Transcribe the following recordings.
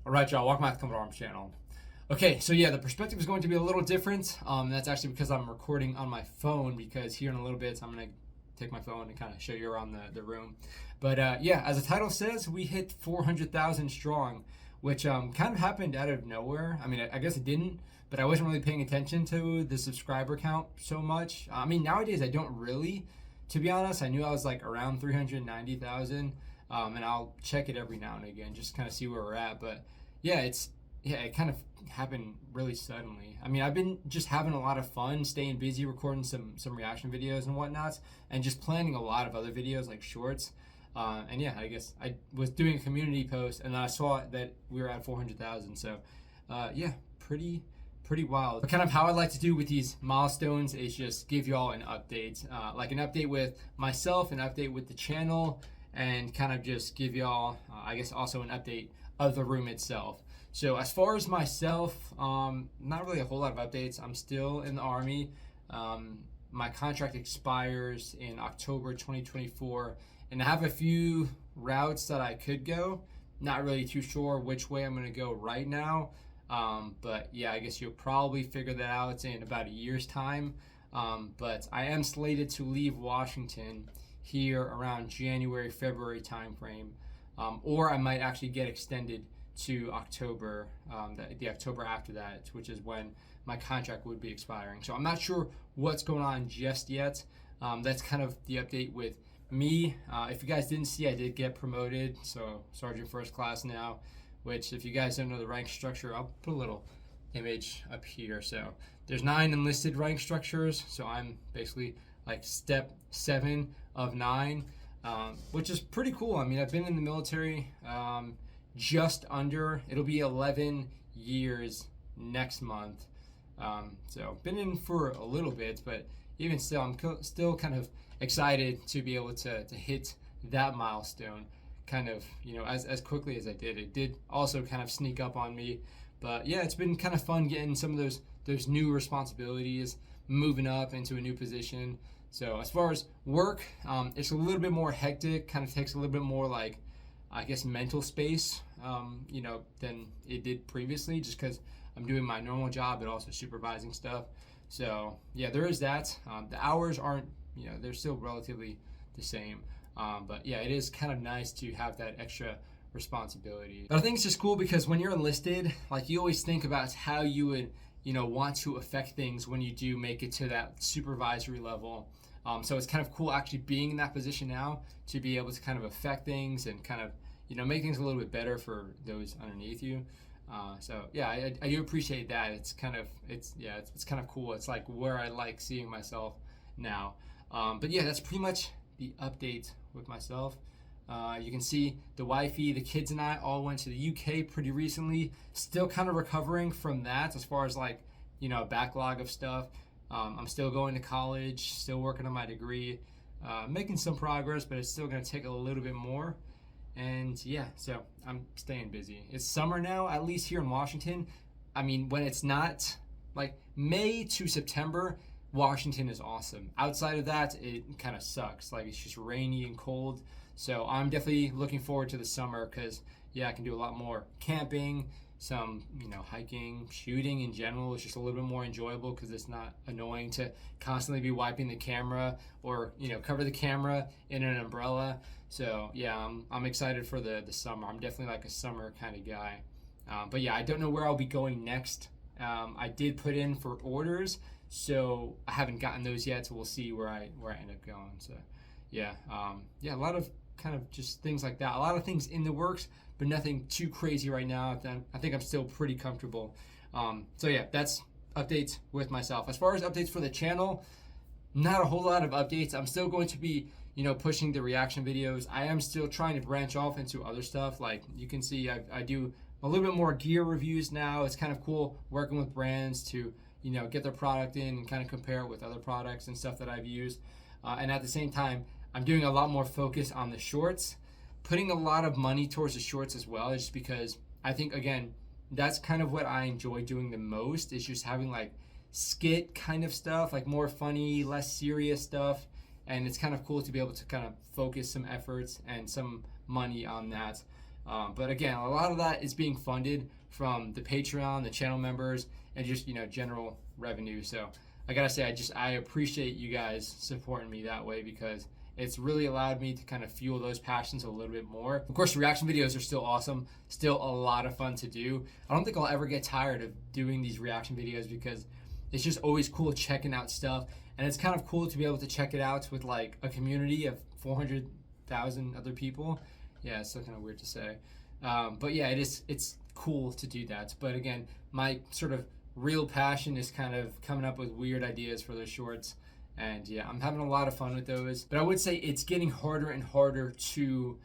All right, y'all, welcome back to the Combat Arms channel. Okay, so yeah, the perspective is going to be a little different. That's actually because I'm recording on my phone, because here in a little bit, I'm gonna take my phone and kind of show you around the room. But yeah, as the title says, we hit 400,000 strong, which kind of happened out of nowhere. I mean, I guess it didn't, but I wasn't really paying attention to the subscriber count so much. I mean, nowadays I don't really, to be honest. I knew I was like around 390,000, and I'll check it every now and again, just kind of see where we're at. But yeah, it kind of happened really suddenly. I mean, I've been just having a lot of fun, staying busy, recording some reaction videos and whatnot, and just planning a lot of other videos like shorts. And yeah, I guess I was doing a community post, and then I saw that we were at 400,000. So yeah, pretty wild. But kind of how I like to do with these milestones is just give y'all an update, like an update with myself, an update with the channel, and kind of just give y'all, I guess, also an update of the room itself. So as far as myself, not really a whole lot of updates. I'm still in the Army. My contract expires in October 2024, and I have a few routes that I could go. Not really too sure which way I'm going to go right now. But yeah, I guess you'll probably figure that out in about a year's time. But I am slated to leave Washington here around January, February timeframe. Or I might actually get extended to October, the October after that, which is when my contract would be expiring. So I'm not sure what's going on just yet. That's kind of the update with me. If you guys didn't see, I did get promoted, so Sergeant First Class now, which if you guys don't know the rank structure, I'll put a little image up here. So there's 9 enlisted rank structures, so I'm basically like step 7 of 9. Which is pretty cool. I mean, I've been in the military just under, it'll be 11 years next month. So been in for a little bit, but even still, I'm still kind of excited to be able to hit that milestone kind of, as quickly as I did. It did also kind of sneak up on me, but yeah, it's been kind of fun getting some of those new responsibilities, moving up into a new position. So as far as work, it's a little bit more hectic, kind of takes a little bit more, like, I guess, mental space, than it did previously, just because I'm doing my normal job, but also supervising stuff. So yeah, there is that. The hours aren't, they're still relatively the same. But yeah, it is kind of nice to have that extra responsibility. But I think it's just cool because when you're enlisted, like, you always think about how you would, want to affect things when you do make it to that supervisory level. So it's kind of cool actually being in that position now to be able to kind of affect things and kind of, make things a little bit better for those underneath you. So yeah, I do appreciate that. It's kind of cool. It's like where I like seeing myself now. But yeah, that's pretty much the update with myself. You can see the wifey, the kids, and I all went to the UK pretty recently. Still kind of recovering from that as far as, like, a backlog of stuff. I'm still going to college, still working on my degree, making some progress, but it's still going to take a little bit more. And yeah, so I'm staying busy. It's summer now, at least here in Washington. I mean, when it's not, like, May to September, Washington is awesome. Outside of that, it kind of sucks. Like, it's just rainy and cold. So I'm definitely looking forward to the summer because, yeah, I can do a lot more camping, some, hiking, shooting in general. It's just a little bit more enjoyable because it's not annoying to constantly be wiping the camera or, cover the camera in an umbrella. So yeah, I'm excited for the summer. I'm definitely like a summer kind of guy. But yeah, I don't know where I'll be going next. I did put in for orders, so I haven't gotten those yet. So we'll see where I end up going. So yeah, a lot of kind of just things like that. A lot of things in the works, but nothing too crazy right now. I think I'm still pretty comfortable. So yeah, that's updates with myself. As far as updates for the channel, not a whole lot of updates. I'm still going to be, pushing the reaction videos. I am still trying to branch off into other stuff. Like, you can see, I do a little bit more gear reviews now. It's kind of cool working with brands to, get their product in and kind of compare it with other products and stuff that I've used. And at the same time, I'm doing a lot more focus on the shorts, putting a lot of money towards the shorts as well, just because I think, again, that's kind of what I enjoy doing the most, is just having, like, skit kind of stuff, like more funny, less serious stuff. And it's kind of cool to be able to kind of focus some efforts and some money on that. But again, a lot of that is being funded from the Patreon, the channel members, and just, general revenue. So I gotta say, I appreciate you guys supporting me that way, because it's really allowed me to kind of fuel those passions a little bit more. Of course, reaction videos are still awesome, still a lot of fun to do. I don't think I'll ever get tired of doing these reaction videos, because it's just always cool checking out stuff. And it's kind of cool to be able to check it out with like a community of 400,000 other people. Yeah, it's still kind of weird to say. But yeah, it's cool to do that. But again, my sort of real passion is kind of coming up with weird ideas for those shorts. And yeah, I'm having a lot of fun with those. But I would say it's getting harder and harder to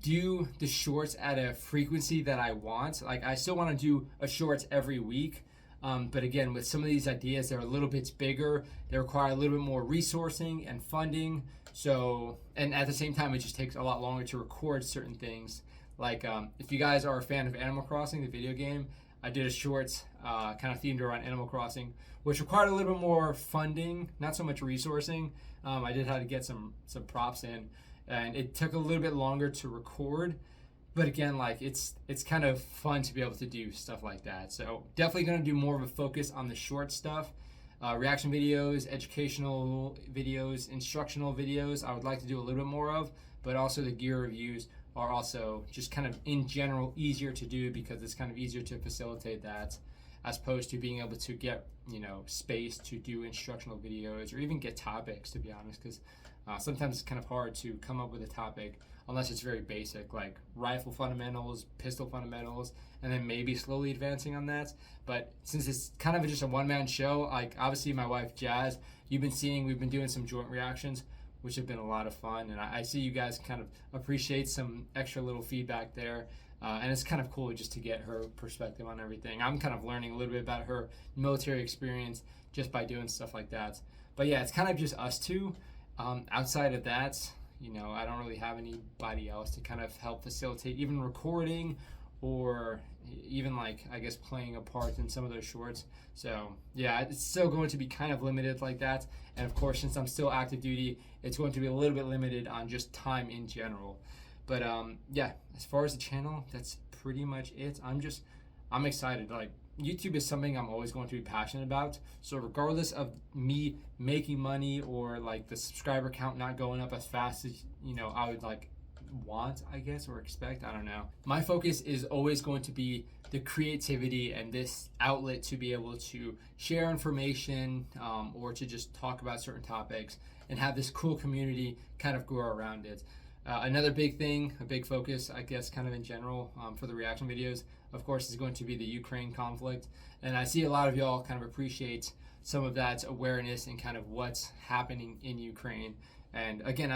do the shorts at a frequency that I want. Like, I still want to do a shorts every week. But again, with some of these ideas, they're a little bit bigger. They require a little bit more resourcing and funding. So, and at the same time, it just takes a lot longer to record certain things. Like, if you guys are a fan of Animal Crossing, the video game, I did a shorts kind of themed around Animal Crossing, which required a little bit more funding, not so much resourcing. I did have to get some props in, and it took a little bit longer to record. But again, like, it's kind of fun to be able to do stuff like that. So definitely going to do more of a focus on the short stuff. Reaction videos, educational videos, instructional videos, I would like to do a little bit more of, but also the gear reviews are also just kind of in general easier to do, because it's kind of easier to facilitate that, as opposed to being able to get, space to do instructional videos or even get topics, to be honest, because sometimes it's kind of hard to come up with a topic unless it's very basic, like rifle fundamentals, pistol fundamentals, and then maybe slowly advancing on that. But since it's kind of just a one-man show, like, obviously my wife Jazz, we've been doing some joint reactions, which have been a lot of fun, and I see you guys kind of appreciate some extra little feedback there. And it's kind of cool just to get her perspective on everything. I'm kind of learning a little bit about her military experience just by doing stuff like that. But yeah, it's kind of just us two. Outside of that, I don't really have anybody else to kind of help facilitate even recording, or even, like, I guess, playing a part in some of those shorts. So yeah, it's still going to be kind of limited like that. And of course, since I'm still active duty, it's going to be a little bit limited on just time in general. But yeah, as far as the channel, that's pretty much it. I'm excited. Like, YouTube is something I'm always going to be passionate about. So regardless of me making money, or like the subscriber count not going up as fast as I would like want, I guess, or expect, I don't know, my focus is always going to be the creativity and this outlet to be able to share information, or to just talk about certain topics and have this cool community kind of grow around it. Another big thing, a big focus, I guess, kind of in general, for the reaction videos, of course, is going to be the Ukraine conflict. And I see a lot of y'all kind of appreciate some of that awareness and kind of what's happening in Ukraine. And again,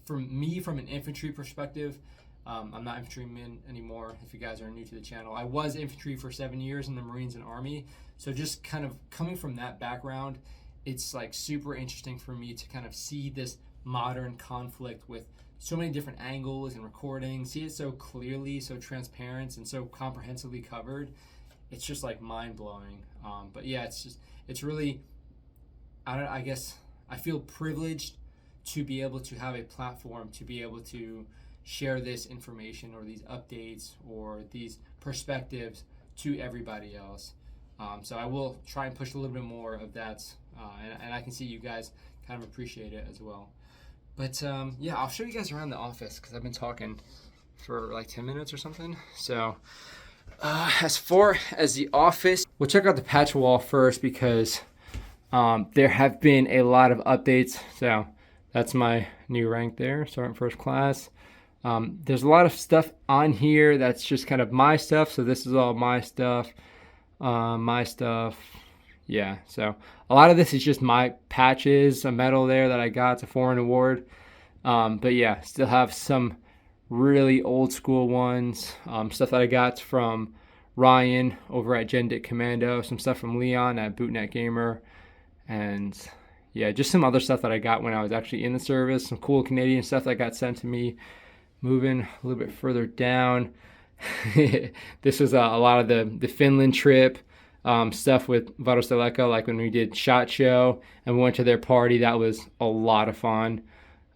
from an infantry perspective, I'm not infantryman anymore, if you guys are new to the channel. I was infantry for 7 years in the Marines and Army. So just kind of coming from that background, it's like super interesting for me to kind of see this modern conflict with so many different angles and recordings, see it so clearly, so transparent, and so comprehensively covered. It's just like mind-blowing. But yeah, it's really, I guess I feel privileged to be able to have a platform to be able to share this information, or these updates, or these perspectives to everybody else. So I will try and push a little bit more of that, and I can see you guys kind of appreciate it as well. But yeah, I'll show you guys around the office, because I've been talking for like 10 minutes or something. So as far as the office, we'll check out the patch wall first, because there have been a lot of updates. So that's my new rank there, Sergeant First Class. There's a lot of stuff on here that's just kind of my stuff. So this is all my stuff. Yeah, so a lot of this is just my patches, a medal there that I got, it's a foreign award. But yeah, still have some really old school ones, stuff that I got from Ryan over at Gen Dick Commando, some stuff from Leon at Bootnet Gamer, and yeah, just some other stuff that I got when I was actually in the service, some cool Canadian stuff that got sent to me. Moving a little bit further down, this was a lot of the Finland trip. Stuff with Varusteleka, like when we did SHOT Show and we went to their party. That was a lot of fun.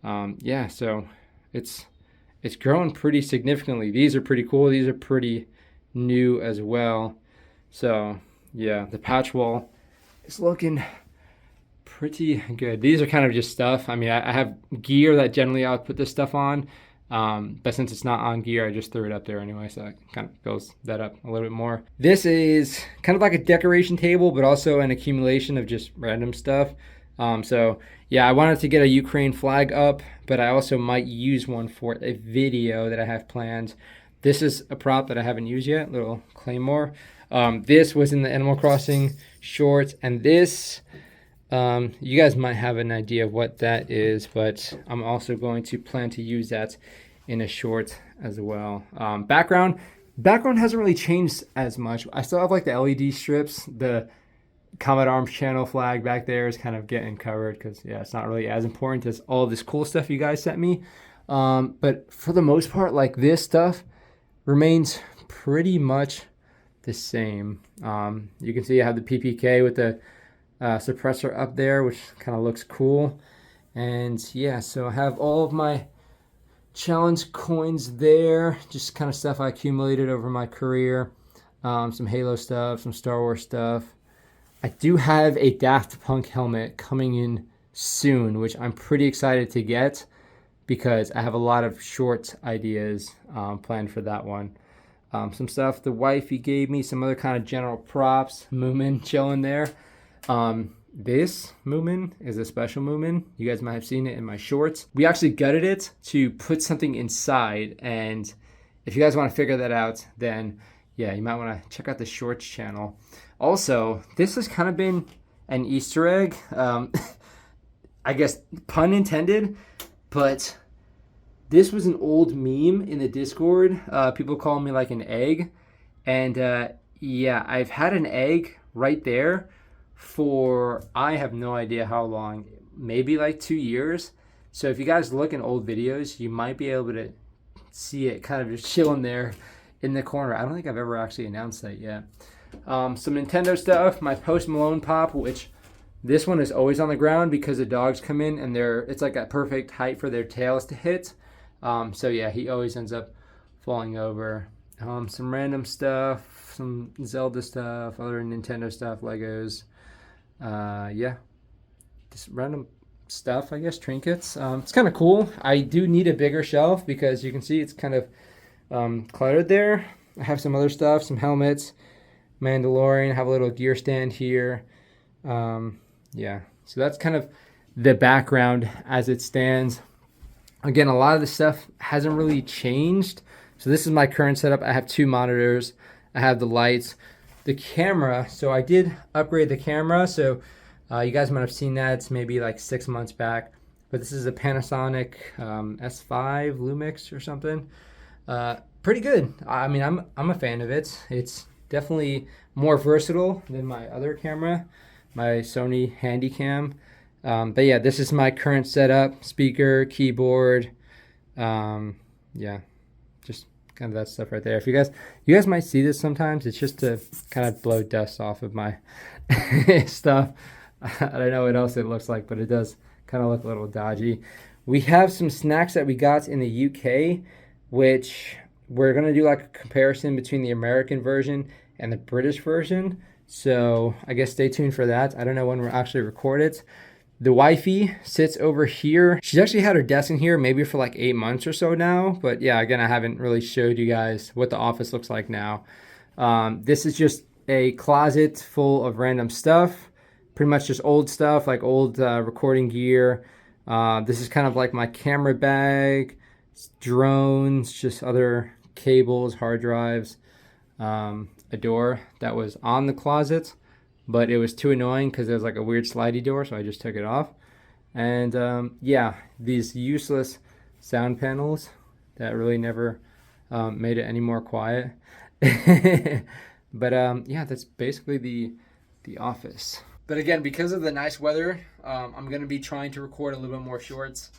Yeah, so it's it's growing pretty significantly. These are pretty cool. These are pretty new as well. So yeah, the patch wall is looking pretty good. These are kind of just stuff. I mean, I have gear that generally I would put this stuff on, but since it's not on gear, I just threw it up there anyway, so it kind of fills that up a little bit more. This is kind of like a decoration table, but also an accumulation of just random stuff. So yeah, I wanted to get a Ukraine flag up, but I also might use one for a video that I have planned. This is a prop that I haven't used yet, little claymore. This was in the Animal Crossing shorts, and this, you guys might have an idea of what that is, but I'm also going to plan to use that in a short as well. Background hasn't really changed as much. I still have like the LED strips. The Comet Arms channel flag back there is kind of getting covered because, yeah, it's not really as important as all this cool stuff you guys sent me. But for the most part, like, this stuff remains pretty much the same. You can see I have the PPK with the suppressor up there, which kind of looks cool. And yeah, so I have all of my challenge coins there, just kind of stuff I accumulated over my career. Some Halo stuff, some Star Wars stuff. I do have a Daft Punk helmet coming in soon, which I'm pretty excited to get because I have a lot of short ideas planned for that one. Some stuff the wifey gave me, some other kind of general props. Moomin chilling there. This Moomin is a special Moomin. You guys might have seen it in my shorts. We actually gutted it to put something inside, and if you guys want to figure that out, then yeah, you might want to check out the shorts channel. Also, this has kind of been an Easter egg. I guess pun intended, but this was an old meme in the Discord. People call me like an egg. And yeah, I've had an egg right there for, I have no idea how long, maybe like 2 years. So if you guys look in old videos, you might be able to see it kind of just chilling there in the corner. I don't think I've ever actually announced that yet. Some Nintendo stuff, my Post Malone pop, which this one is always on the ground because the dogs come in and it's like a perfect height for their tails to hit. So yeah, he always ends up falling over. Some random stuff, some Zelda stuff, other Nintendo stuff, Legos. Yeah, just random stuff, I guess, trinkets. It's kind of cool. I do need a bigger shelf because you can see it's kind of cluttered there. I have some other stuff, some helmets, Mandalorian, have a little gear stand here. Yeah, so that's kind of the background as it stands. Again, a lot of the stuff hasn't really changed. So this is my current setup. I have 2 monitors. I have the lights, the camera. So I did upgrade the camera. So you guys might have seen that. It's maybe like 6 months back. But this is a Panasonic S5 Lumix or something. Pretty good. I mean, I'm a fan of it. It's definitely more versatile than my other camera, my Sony Handycam. But yeah, this is my current setup: speaker, keyboard, yeah, just kind of that stuff right there. If you guys might see this sometimes, it's just to kind of blow dust off of my stuff. I don't know what else it looks like, but it does kind of look a little dodgy. We have some snacks that we got in the UK, which we're gonna do like a comparison between the American version and the British version. So I guess stay tuned for that. I don't know when we'll actually record it. The wifey sits over here. She's actually had her desk in here maybe for like 8 months or so now. But yeah, again, I haven't really showed you guys what the office looks like now. This is just a closet full of random stuff. Pretty much just old stuff, like old recording gear. This is kind of like my camera bag, drones, just other cables, hard drives. A door that was on the closet, but it was too annoying because there was like a weird slidey door, so I just took it off. And yeah, these useless sound panels that really never made it any more quiet. But yeah, that's basically the office. But again, because of the nice weather, I'm going to be trying to record a little bit more shorts.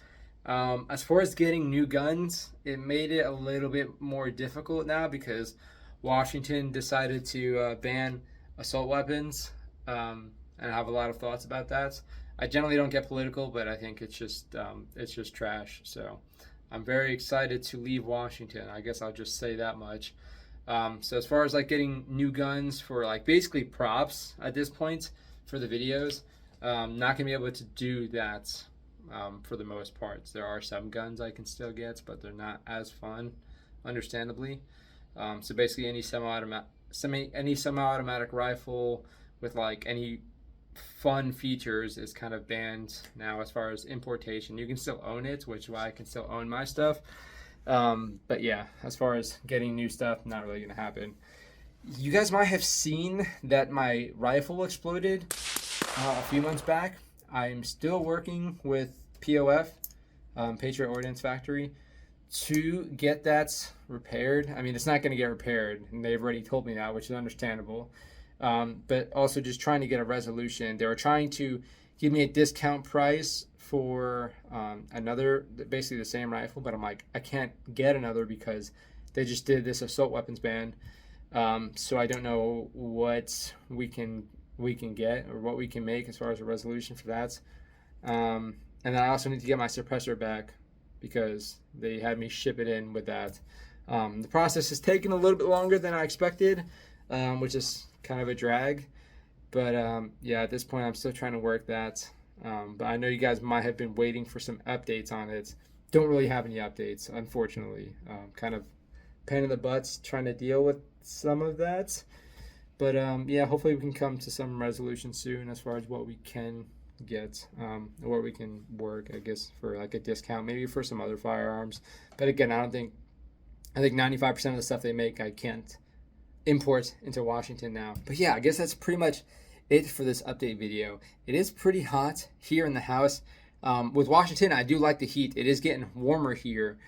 As far as getting new guns, it made it a little bit more difficult now because Washington decided to ban assault weapons, and I have a lot of thoughts about that. I generally don't get political, but I think it's just trash. So I'm very excited to leave Washington. I guess I'll just say that much. So as far as like getting new guns for like basically props at this point for the videos, not gonna be able to do that for the most part. There are some guns I can still get, but they're not as fun, understandably. So basically any semi-automatic rifle with like any fun features is kind of banned now as far as importation. You can still own it, which is why I can still own my stuff. But yeah, as far as getting new stuff, not really gonna happen. You guys might have seen that my rifle exploded a few months back. I'm still working with POF, Patriot Ordnance Factory, to get that repaired. I mean, it's not going to get repaired, and they've already told me that, which is understandable. But also just trying to get a resolution. They were trying to give me a discount price for another, basically the same rifle, but I'm like, I can't get another because they just did this assault weapons ban. So I don't know what we can get or what we can make as far as a resolution for that. And then I also need to get my suppressor back because they had me ship it in with that. The process has taken a little bit longer than I expected, which is kind of a drag. But yeah, at this point, I'm still trying to work that. But I know you guys might have been waiting for some updates on it. Don't really have any updates, unfortunately. Kind of pain in the butts trying to deal with some of that. But yeah, hopefully we can come to some resolution soon as far as what we can get, or we can work, I guess, for like a discount, maybe for some other firearms. But again, I think 95% of the stuff they make I can't import into Washington now. But yeah, I guess that's pretty much it for this update video. It is pretty hot here in the house. With Washington, I do like the heat. It is getting warmer here.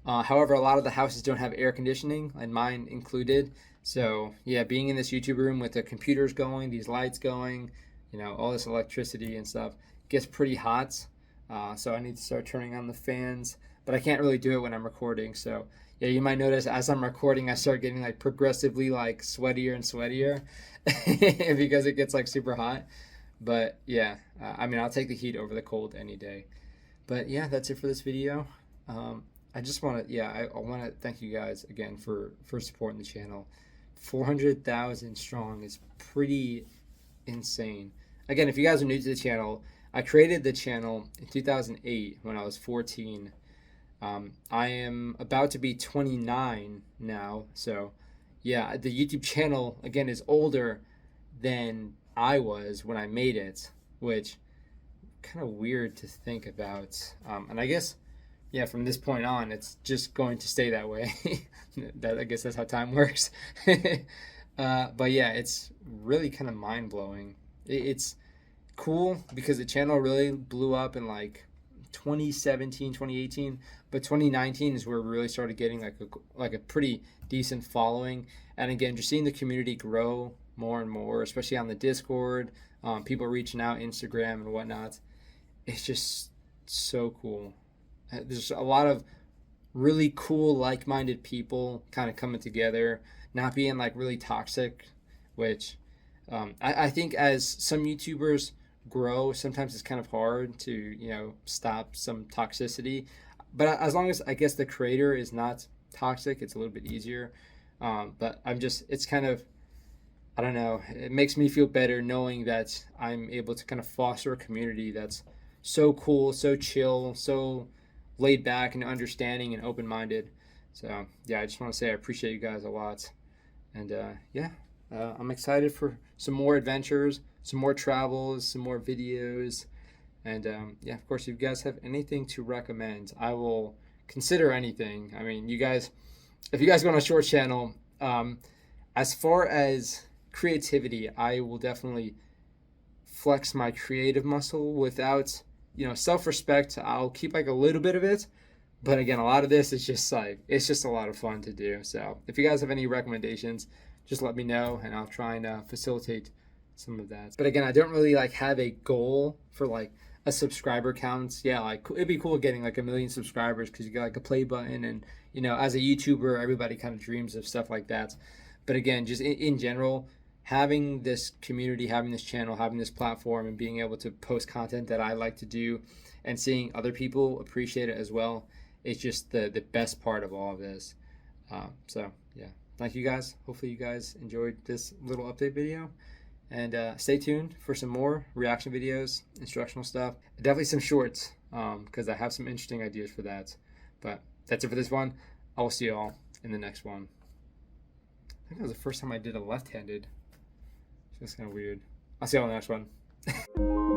However, a lot of the houses don't have air conditioning, and mine included. So yeah, being in this YouTube room with the computers going, these lights going, you know, all this electricity and stuff, gets pretty hot. So I need to start turning on the fans, but I can't really do it when I'm recording. So yeah, you might notice as I'm recording, I start getting like progressively like sweatier and sweatier because it gets like super hot. But yeah, I mean, I'll take the heat over the cold any day. But yeah, that's it for this video. I just want to, I want to thank you guys again for supporting the channel. 400,000 strong is pretty insane. Again, if you guys are new to the channel, I created the channel in 2008 when I was 14. I am about to be 29 now. So yeah, the YouTube channel, again, is older than I was when I made it, which kind of weird to think about. And I guess, yeah, from this point on, it's just going to stay that way. I guess that's how time works. But yeah, it's really kind of mind-blowing. It's cool because the channel really blew up in like 2017, 2018, but 2019 is where we really started getting like a pretty decent following. And again, just seeing the community grow more and more, especially on the Discord, people reaching out, Instagram and whatnot. It's just so cool. There's a lot of really cool, like-minded people kind of coming together, not being like really toxic, which I think as some YouTubers grow, sometimes it's kind of hard to, you know, stop some toxicity. But as long as I guess the creator is not toxic, it's a little bit easier. But it's kind of, I don't know, it makes me feel better knowing that I'm able to kind of foster a community that's so cool, so chill, so laid back and understanding and open-minded. So yeah, I just want to say I appreciate you guys a lot. And I'm excited for some more adventures, some more travels, some more videos. And yeah, of course, if you guys have anything to recommend, I will consider anything. I mean, if you guys go on a short channel, as far as creativity, I will definitely flex my creative muscle without, you know, self-respect. I'll keep like a little bit of it, but again, a lot of this is just like, it's just a lot of fun to do. So if you guys have any recommendations, just let me know and I'll try and facilitate some of that. But again, I don't really like have a goal for like a subscriber count. Yeah, like it'd be cool getting like 1 million subscribers because you get like a play button, and you know, as a YouTuber, everybody kind of dreams of stuff like that. But again, just in general, having this community, having this channel, having this platform, and being able to post content that I like to do and seeing other people appreciate it as well It's just the best part of all of this. So yeah, thank you guys. Hopefully you guys enjoyed this little update video. And stay tuned for some more reaction videos, instructional stuff. Definitely some shorts, because I have some interesting ideas for that. But that's it for this one. I will see you all in the next one. I think that was the first time I did a left-handed. It's just kind of weird. I'll see you all in the next one.